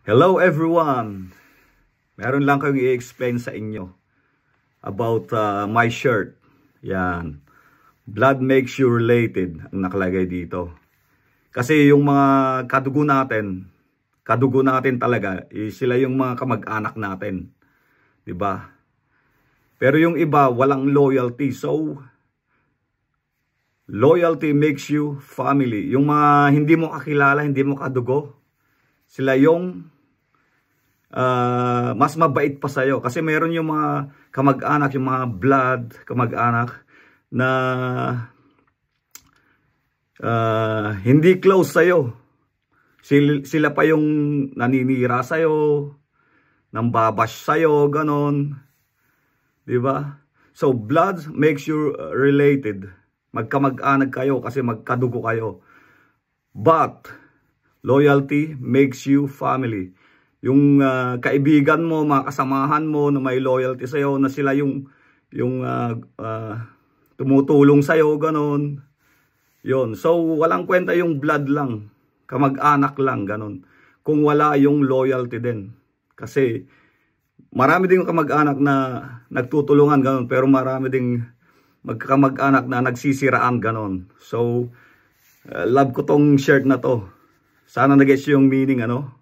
Hello everyone! Meron lang kayong i-explain sa inyo about my shirt. Yan. Blood makes you related ang nakalagay dito. Kasi yung mga kadugo natin talaga, sila yung mga kamag-anak natin. 'Di ba? Pero yung iba walang loyalty. So loyalty makes you family. Yung mga hindi mo kakilala, hindi mo kadugo, sila yung mas mabait pa sa'yo. Kasi meron yung mga kamag-anak, yung mga blood kamag-anak na hindi close sa'yo. Sila pa yung naninira sa'yo, nambabash sa'yo, ganon. Diba? So, blood makes you related. Magkamag-anak kayo kasi magkadugo kayo. But loyalty makes you family. Yung kaibigan mo, mga kasamahan mo na may loyalty sa'yo, na sila yung tumutulong sa'yo, ganon. Yun. So, walang kwenta yung blood lang. Kamag-anak lang, ganon. Kung wala yung loyalty din. Kasi marami ding kamag-anak na nagtutulungan, ganon. Pero marami ding magkamag-anak na nagsisiraan, ganon. So, love ko tong shirt na to. Sana nag-gets yung meaning, ano?